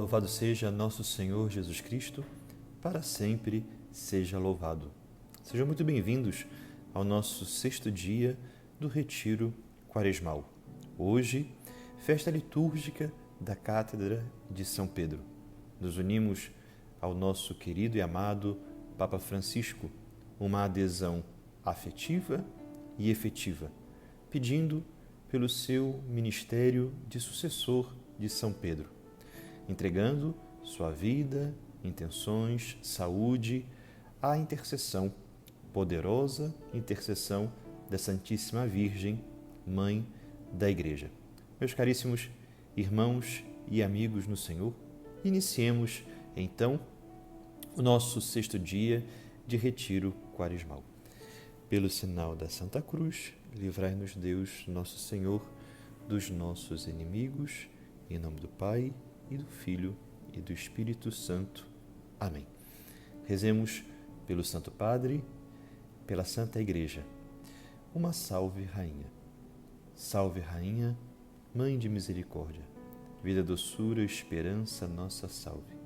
Louvado seja nosso Senhor Jesus Cristo, para sempre seja louvado. Sejam muito bem-vindos ao nosso 6º dia do Retiro Quaresmal. Hoje, festa litúrgica da Cátedra de São Pedro. Nos unimos ao nosso querido e amado Papa Francisco, uma adesão afetiva e efetiva, pedindo pelo seu ministério de sucessor de São Pedro, entregando sua vida, intenções, saúde à intercessão, poderosa intercessão da Santíssima Virgem, Mãe da Igreja. Meus caríssimos irmãos e amigos no Senhor, iniciemos então o nosso 6º dia de retiro quaresmal. Pelo sinal da Santa Cruz, livrai-nos Deus, nosso Senhor, dos nossos inimigos, em nome do Pai, e do Filho e do Espírito Santo. Amém. Rezemos pelo Santo Padre, pela Santa Igreja. Uma salve, Rainha. Salve, Rainha, Mãe de Misericórdia, vida, doçura, esperança, nossa salve.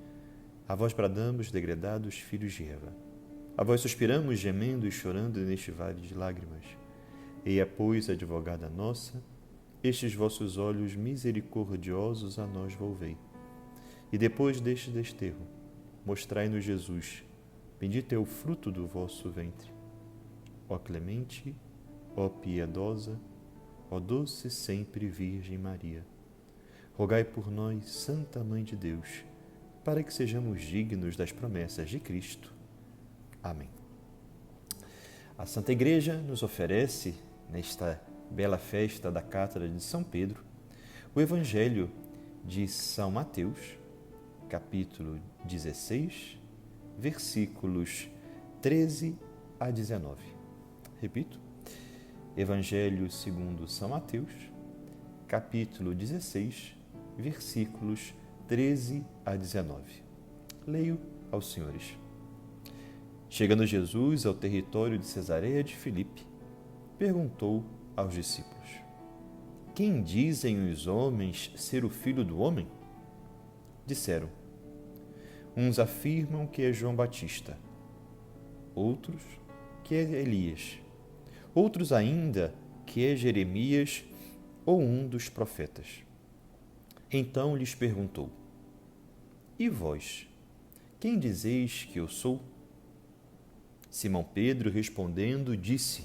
A vós bradamos, degredados filhos de Eva. A vós suspiramos, gemendo e chorando neste vale de lágrimas. Eia, pois, advogada nossa, estes vossos olhos misericordiosos a nós volvei. E depois deste desterro, mostrai-nos Jesus, bendito é o fruto do vosso ventre. Ó clemente, ó piedosa, ó doce sempre Virgem Maria, rogai por nós, Santa Mãe de Deus, para que sejamos dignos das promessas de Cristo. Amém. A Santa Igreja nos oferece, nesta bela festa da Cátedra de São Pedro, o Evangelho de São Mateus, capítulo 16, versículos 13 a 19. Repito, Evangelho segundo São Mateus, capítulo 16, versículos 13 a 19. Leio aos senhores. Chegando Jesus ao território de Cesareia de Filipe, perguntou aos discípulos: Quem dizem os homens ser o Filho do Homem? Disseram: uns afirmam que é João Batista, outros que é Elias, outros ainda que é Jeremias ou um dos profetas. Então lhes perguntou: E vós, quem dizeis que eu sou? Simão Pedro, respondendo, disse: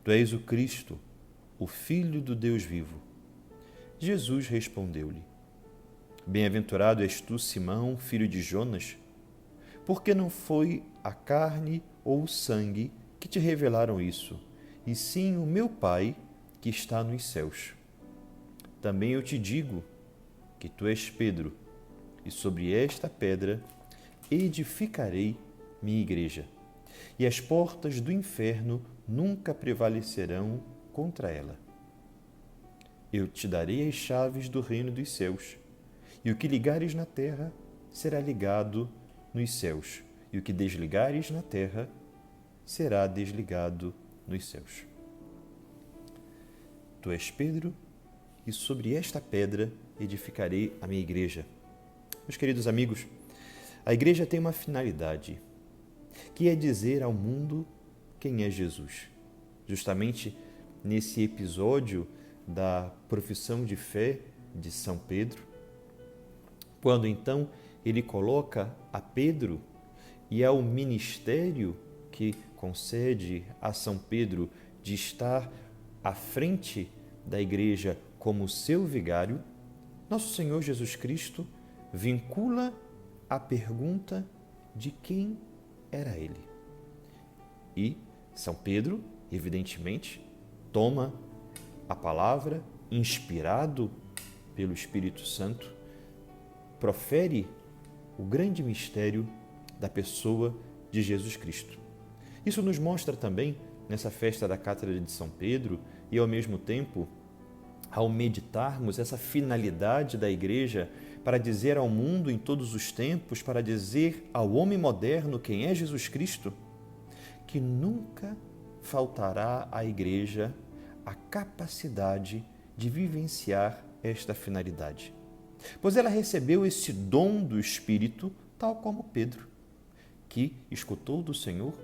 Tu és o Cristo, o Filho do Deus vivo. Jesus respondeu-lhe: Bem-aventurado és tu, Simão, filho de Jonas, porque não foi a carne ou o sangue que te revelaram isso, e sim o meu Pai que está nos céus. Também eu te digo que tu és Pedro, e sobre esta pedra edificarei minha igreja, e as portas do inferno nunca prevalecerão contra ela. Eu te darei as chaves do reino dos céus, e o que ligares na terra será ligado nos céus, e o que desligares na terra será desligado nos céus. Tu és Pedro, e sobre esta pedra edificarei a minha igreja. Meus queridos amigos, a igreja tem uma finalidade, que é dizer ao mundo quem é Jesus. Justamente nesse episódio da profissão de fé de São Pedro, quando então ele coloca a Pedro e ao ministério que concede a São Pedro de estar à frente da igreja como seu vigário, nosso Senhor Jesus Cristo vincula a pergunta de quem era ele. E São Pedro, evidentemente, toma a palavra, inspirado pelo Espírito Santo, profere o grande mistério da pessoa de Jesus Cristo. Isso nos mostra também, nessa festa da Cátedra de São Pedro, e ao mesmo tempo, ao meditarmos essa finalidade da Igreja para dizer ao mundo em todos os tempos, para dizer ao homem moderno quem é Jesus Cristo, que nunca faltará à Igreja a capacidade de vivenciar esta finalidade. pois ela recebeu esse dom do Espírito, tal como Pedro, que escutou do Senhor,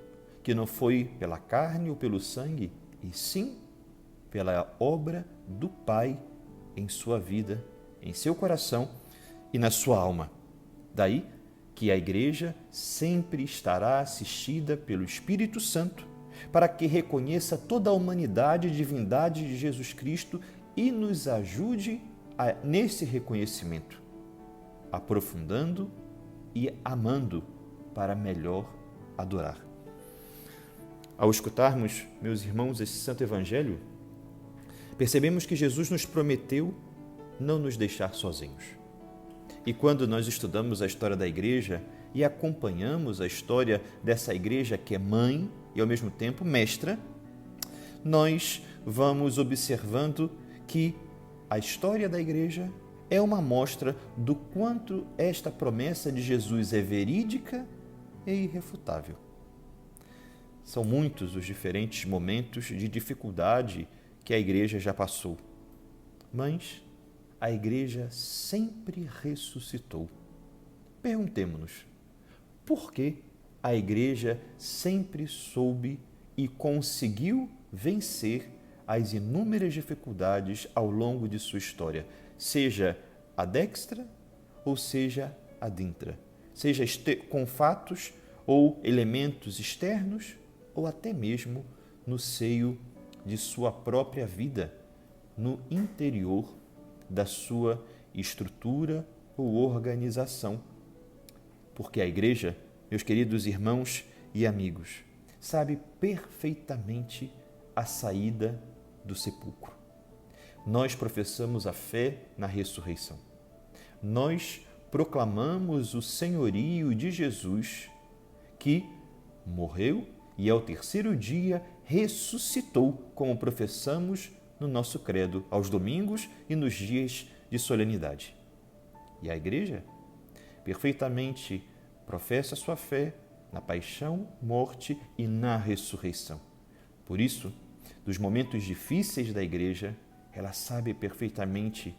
que não foi pela carne ou pelo sangue, e sim pela obra do Pai em sua vida, em seu coração e na sua alma. Daí que a Igreja sempre estará assistida pelo Espírito Santo para que reconheça toda a humanidade e divindade de Jesus Cristo e nos ajude nesse reconhecimento, aprofundando e amando para melhor adorar. Ao escutarmos, meus irmãos, esse Santo Evangelho, percebemos que Jesus nos prometeu não nos deixar sozinhos. E quando nós estudamos a história da Igreja e acompanhamos a história dessa Igreja que é mãe e ao mesmo tempo mestra, nós vamos observando que a história da Igreja é uma amostra do quanto esta promessa de Jesus é verídica e irrefutável. São muitos os diferentes momentos de dificuldade que a Igreja já passou, mas a Igreja sempre ressuscitou. Perguntemo-nos, por que a Igreja sempre soube e conseguiu vencer as inúmeras dificuldades ao longo de sua história, seja a dextra ou seja a dintra, seja com fatos ou elementos externos ou até mesmo no seio de sua própria vida, no interior da sua estrutura ou organização. Porque a Igreja, meus queridos irmãos e amigos, sabe perfeitamente a saída do sepulcro. Nós professamos a fé na ressurreição. Nós proclamamos o senhorio de Jesus, que morreu e ao terceiro dia ressuscitou, como professamos no nosso credo, aos domingos e nos dias de solenidade. E a Igreja perfeitamente professa sua fé na paixão, morte e na ressurreição. Por isso, dos momentos difíceis da Igreja, ela sabe perfeitamente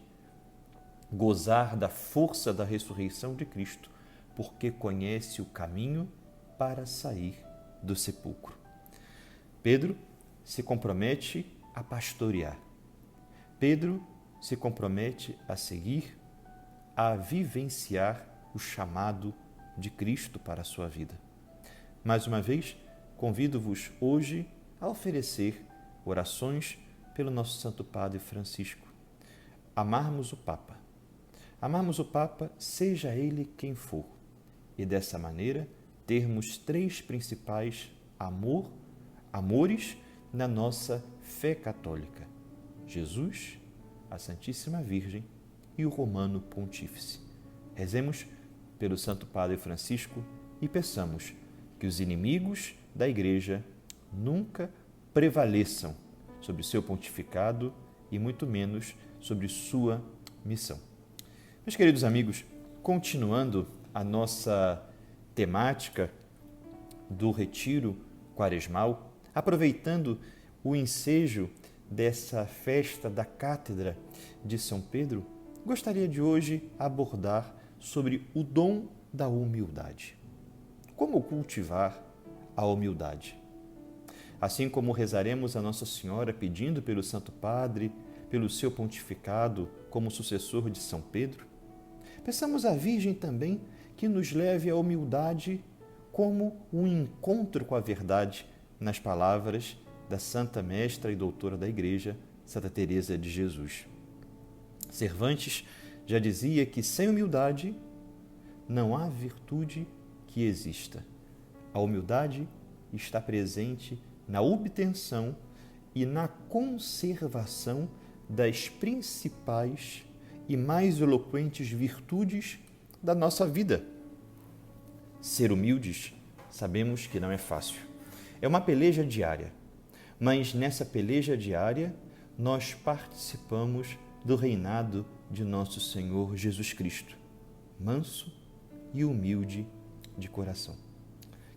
gozar da força da ressurreição de Cristo, porque conhece o caminho para sair do sepulcro. Pedro se compromete a pastorear. Pedro se compromete a seguir, a vivenciar o chamado de Cristo para a sua vida. Mais uma vez, convido-vos hoje a oferecer orações pelo nosso Santo Padre Francisco. Amarmos o Papa. Amarmos o Papa, seja ele quem for. E dessa maneira, termos três principais amores na nossa fé católica: Jesus, a Santíssima Virgem e o Romano Pontífice. Rezemos pelo Santo Padre Francisco e peçamos que os inimigos da Igreja nunca prevaleçam sobre seu pontificado e muito menos sobre sua missão. Meus queridos amigos, continuando a nossa temática do retiro quaresmal, aproveitando o ensejo dessa festa da Cátedra de São Pedro, gostaria de hoje abordar sobre o dom da humildade. Como cultivar a humildade? Assim como rezaremos a Nossa Senhora pedindo pelo Santo Padre, pelo seu pontificado como sucessor de São Pedro, peçamos à Virgem também que nos leve à humildade como um encontro com a verdade, nas palavras da Santa Mestra e Doutora da Igreja, Santa Teresa de Jesus. Cervantes já dizia que sem humildade não há virtude que exista. A humildade está presente na obtenção e na conservação das principais e mais eloquentes virtudes da nossa vida. Ser humildes, sabemos que não é fácil. É uma peleja diária, mas nessa peleja diária nós participamos do reinado de nosso Senhor Jesus Cristo, manso e humilde de coração.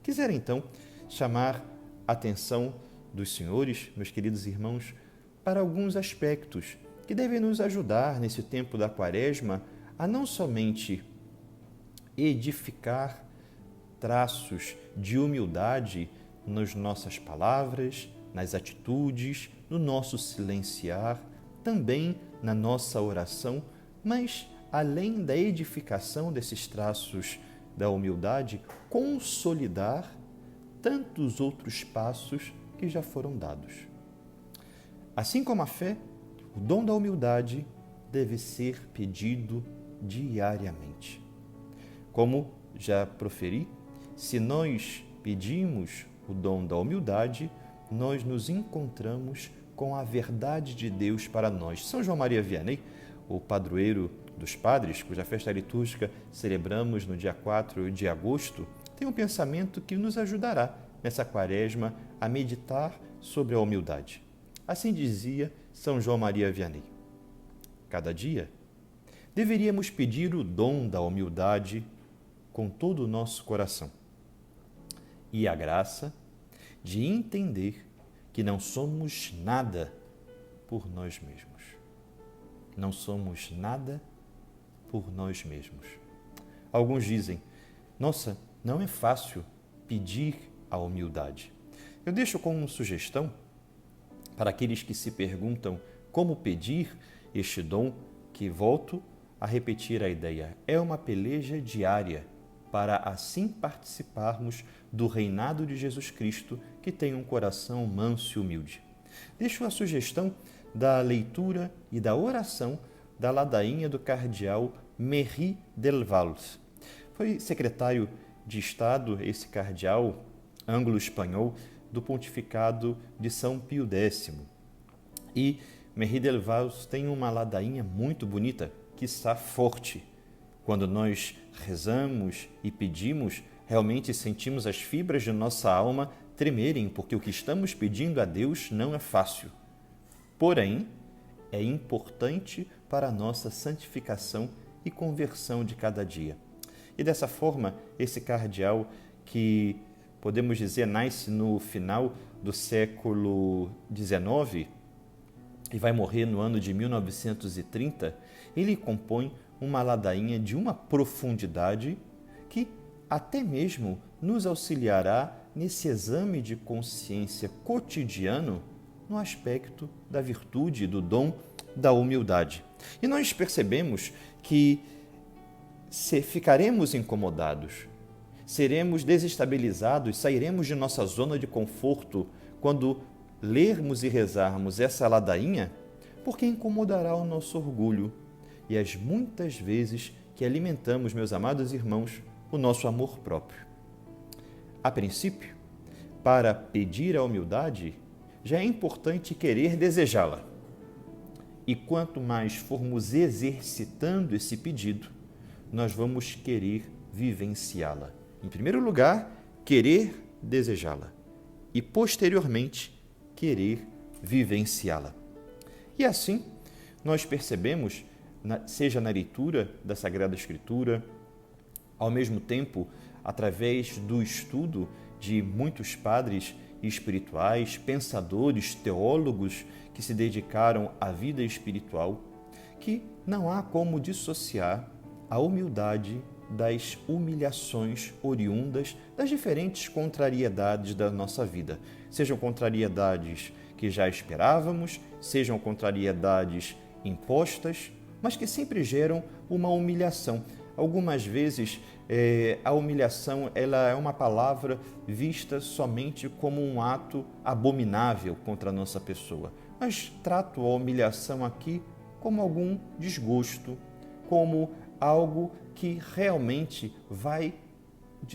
Quisera então chamar a atenção dos senhores, meus queridos irmãos, para alguns aspectos que devem nos ajudar nesse tempo da Quaresma a não somente edificar traços de humildade nas nossas palavras, nas atitudes, no nosso silenciar, também na nossa oração, mas além da edificação desses traços da humildade, consolidar tantos outros passos que já foram dados. Assim como a fé, o dom da humildade deve ser pedido diariamente. Como já proferi, se nós pedimos o dom da humildade, nós nos encontramos com a verdade de Deus para nós. São João Maria Vianney, o padroeiro dos padres, cuja festa litúrgica celebramos no dia 4 de agosto, tem um pensamento que nos ajudará nessa quaresma a meditar sobre a humildade. Assim dizia São João Maria Vianney: cada dia deveríamos pedir o dom da humildade com todo o nosso coração e a graça de entender que não somos nada por nós mesmos. Não somos nada por nós mesmos. Alguns dizem: nossa, não é fácil pedir a humildade. Eu deixo como sugestão para aqueles que se perguntam como pedir este dom, que volto a repetir a ideia. É uma peleja diária para assim participarmos do reinado de Jesus Cristo, que tem um coração manso e humilde. Deixo a sugestão da leitura e da oração da ladainha do cardeal Merry del Valls. Foi secretário de Estado, esse cardeal anglo-espanhol, do pontificado de São Pio X. E Merry del Valls tem uma ladainha muito bonita, que está forte. Quando nós rezamos e pedimos, realmente sentimos as fibras de nossa alma tremerem, porque o que estamos pedindo a Deus não é fácil. Porém, é importante para a nossa santificação e conversão de cada dia. E dessa forma, esse cardeal, que podemos dizer nasce no final do século XIX e vai morrer no ano de 1930, ele compõe uma ladainha de uma profundidade que até mesmo nos auxiliará nesse exame de consciência cotidiano no aspecto da virtude, do dom da humildade. E nós percebemos que se ficaremos incomodados, seremos desestabilizados, sairemos de nossa zona de conforto quando lermos e rezarmos essa ladainha, porque incomodará o nosso orgulho e as muitas vezes que alimentamos, meus amados irmãos, o nosso amor próprio. A princípio, para pedir a humildade, já é importante querer desejá-la. E quanto mais formos exercitando esse pedido, nós vamos querer vivenciá-la. Em primeiro lugar, querer desejá-la e, posteriormente, querer vivenciá-la. E assim, nós percebemos, seja na leitura da Sagrada Escritura, ao mesmo tempo, através do estudo de muitos padres espirituais, pensadores, teólogos que se dedicaram à vida espiritual, que não há como dissociar a humildade das humilhações oriundas das diferentes contrariedades da nossa vida. Sejam contrariedades que já esperávamos, sejam contrariedades impostas, mas que sempre geram uma humilhação. Algumas vezes a humilhação ela é uma palavra vista somente como um ato abominável contra a nossa pessoa. Mas trato a humilhação aqui como algum desgosto, como algo que realmente vai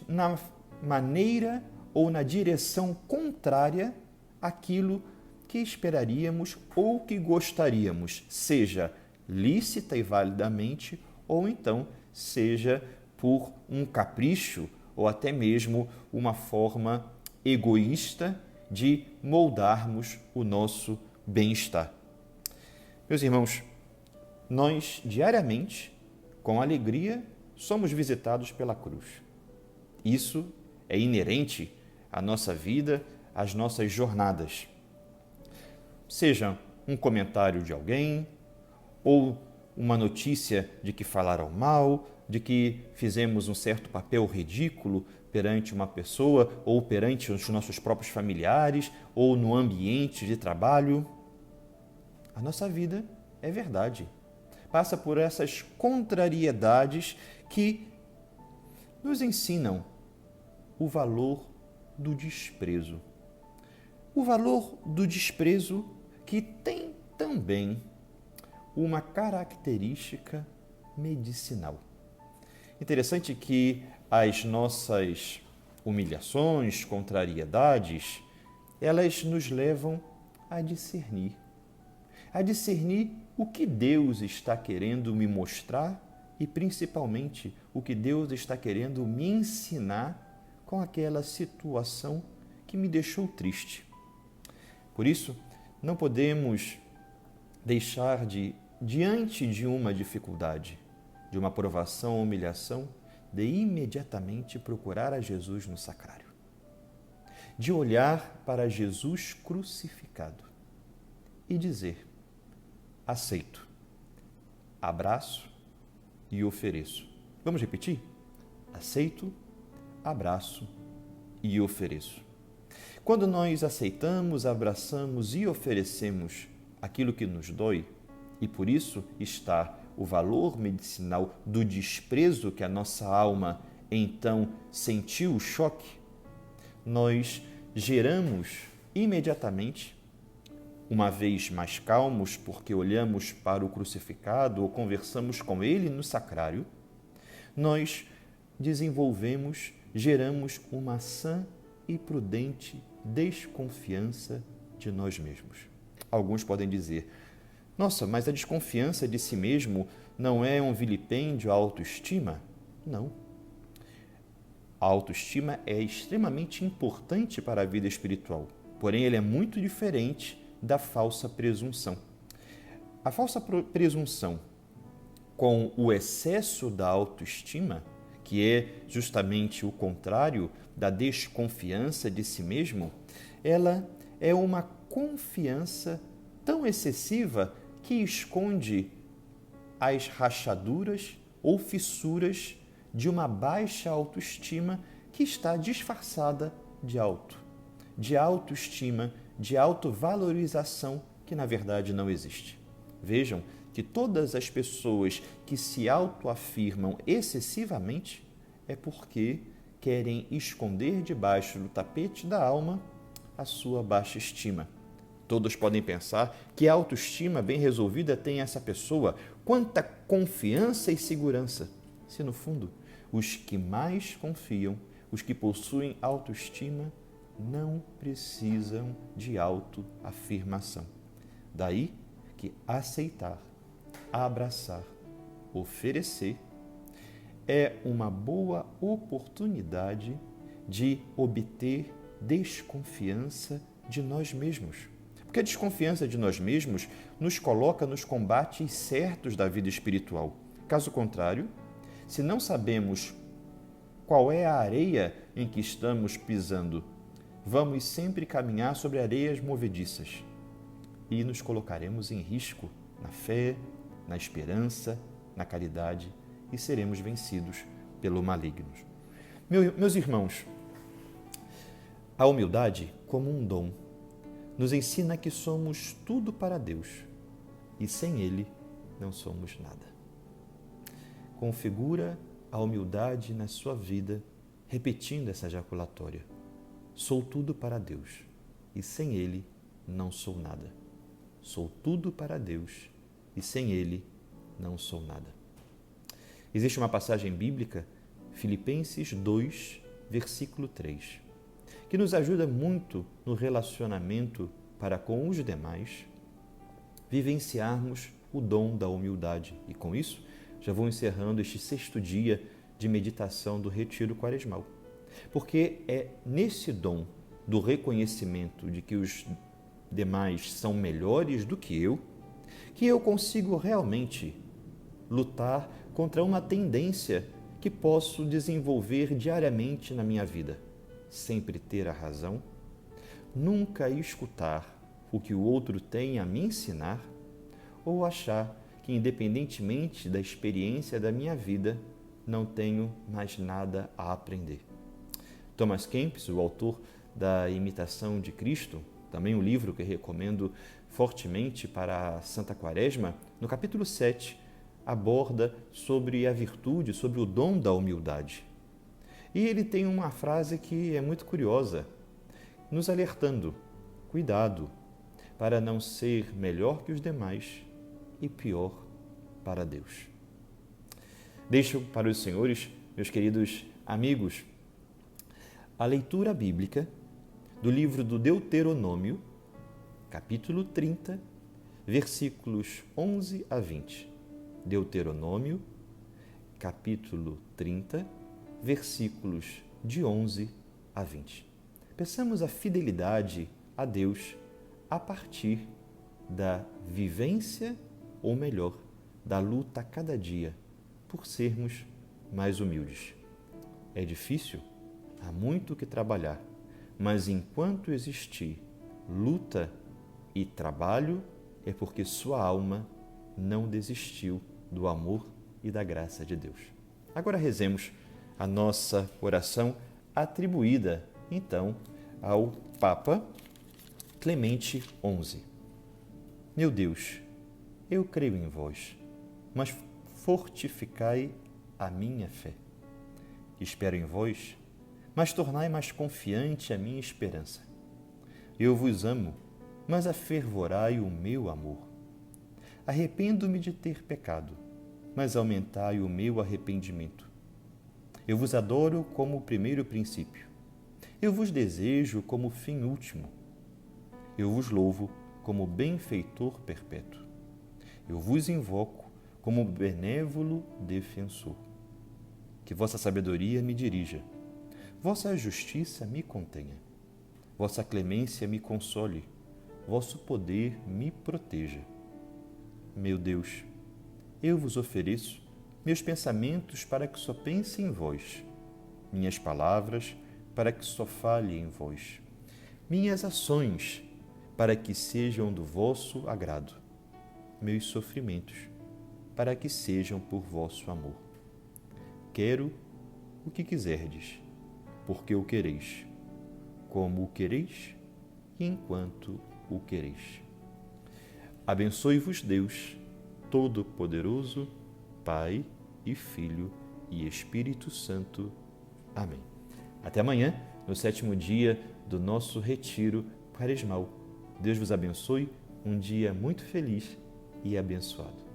na maneira ou na direção contrária àquilo que esperaríamos ou que gostaríamos, seja lícita e validamente, ou então seja por um capricho ou até mesmo uma forma egoísta de moldarmos o nosso bem-estar. Meus irmãos, nós diariamente, com alegria, somos visitados pela cruz. Isso é inerente à nossa vida, às nossas jornadas. Seja um comentário de alguém, ou uma notícia de que falaram mal, de que fizemos um certo papel ridículo perante uma pessoa ou perante os nossos próprios familiares ou no ambiente de trabalho. A nossa vida é verdade. Passa por essas contrariedades que nos ensinam o valor do desprezo. O valor do desprezo que tem também uma característica medicinal. Interessante que as nossas humilhações, contrariedades, elas nos levam a discernir o que Deus está querendo me mostrar e, principalmente, o que Deus está querendo me ensinar com aquela situação que me deixou triste. Por isso, não podemos deixar de, diante de uma dificuldade, de uma provação ou humilhação, de imediatamente procurar a Jesus no sacrário. De olhar para Jesus crucificado e dizer: aceito, abraço e ofereço. Vamos repetir? Aceito, abraço e ofereço. Quando nós aceitamos, abraçamos e oferecemos aquilo que nos dói, e por isso está o valor medicinal do desprezo que a nossa alma então sentiu o choque, nós geramos imediatamente, uma vez mais calmos, porque olhamos para o crucificado ou conversamos com ele no sacrário, nós geramos uma sã e prudente desconfiança de nós mesmos. Alguns podem dizer: nossa, mas a desconfiança de si mesmo não é um vilipêndio à autoestima? Não. A autoestima é extremamente importante para a vida espiritual, porém ele é muito diferente da falsa presunção. A falsa presunção com o excesso da autoestima, que é justamente o contrário da desconfiança de si mesmo, ela é uma confiança tão excessiva que esconde as rachaduras ou fissuras de uma baixa autoestima que está disfarçada de autoestima, de autovalorização que na verdade não existe. Vejam que todas as pessoas que se autoafirmam excessivamente é porque querem esconder debaixo do tapete da alma a sua baixa estima. Todos podem pensar que a autoestima bem resolvida tem essa pessoa, quanta confiança e segurança, se no fundo os que mais confiam, os que possuem autoestima, não precisam de autoafirmação. Daí que aceitar, abraçar, oferecer é uma boa oportunidade de obter desconfiança de nós mesmos. Porque a desconfiança de nós mesmos nos coloca nos combates certos da vida espiritual. Caso contrário, se não sabemos qual é a areia em que estamos pisando, vamos sempre caminhar sobre areias movediças e nos colocaremos em risco na fé, na esperança, na caridade e seremos vencidos pelo maligno. Meus irmãos, a humildade, como um dom, nos ensina que somos tudo para Deus e sem Ele não somos nada. Configura a humildade na sua vida, repetindo essa ejaculatória: sou tudo para Deus e sem Ele não sou nada. Sou tudo para Deus e sem Ele não sou nada. Existe uma passagem bíblica, Filipenses 2, versículo 3, que nos ajuda muito no relacionamento para com os demais, vivenciarmos o dom da humildade. E com isso, já vou encerrando este 6º dia de meditação do Retiro Quaresmal. Porque é nesse dom do reconhecimento de que os demais são melhores do que eu consigo realmente lutar contra uma tendência que posso desenvolver diariamente na minha vida. Sempre ter a razão, nunca escutar o que o outro tem a me ensinar ou achar que, independentemente da experiência da minha vida, não tenho mais nada a aprender. Thomas Kempis, o autor da Imitação de Cristo, também um livro que recomendo fortemente para a Santa Quaresma, no capítulo 7, aborda sobre a virtude, sobre o dom da humildade. E ele tem uma frase que é muito curiosa, nos alertando: cuidado, para não ser melhor que os demais e pior para Deus. Deixo para os senhores, meus queridos amigos, a leitura bíblica do livro do Deuteronômio, capítulo 30, versículos 11 a 20. Deuteronômio, capítulo 30, versículos de 11 a 20. Peçamos a fidelidade a Deus a partir da vivência, ou melhor, da luta a cada dia por sermos mais humildes. É difícil, há muito que trabalhar, mas enquanto existir luta e trabalho, é porque sua alma não desistiu do amor e da graça de Deus. Agora rezemos a nossa oração atribuída, então, ao Papa Clemente XI. Meu Deus, eu creio em vós, mas fortificai a minha fé. Espero em vós, mas tornai mais confiante a minha esperança. Eu vos amo, mas afervorai o meu amor. Arrependo-me de ter pecado, mas aumentai o meu arrependimento. Eu vos adoro como o primeiro princípio. Eu vos desejo como o fim último. Eu vos louvo como benfeitor perpétuo. Eu vos invoco como benévolo defensor. Que vossa sabedoria me dirija, vossa justiça me contenha, vossa clemência me console, vosso poder me proteja. Meu Deus, eu vos ofereço meus pensamentos para que só pense em vós, minhas palavras para que só fale em vós, minhas ações para que sejam do vosso agrado, meus sofrimentos para que sejam por vosso amor. Quero o que quiserdes, porque o quereis, como o quereis e enquanto o quereis. Abençoe-vos Deus, Todo-Poderoso, Pai e Filho e Espírito Santo. Amém. Até amanhã, no 7º dia do nosso retiro quaresmal. Deus vos abençoe, um dia muito feliz e abençoado.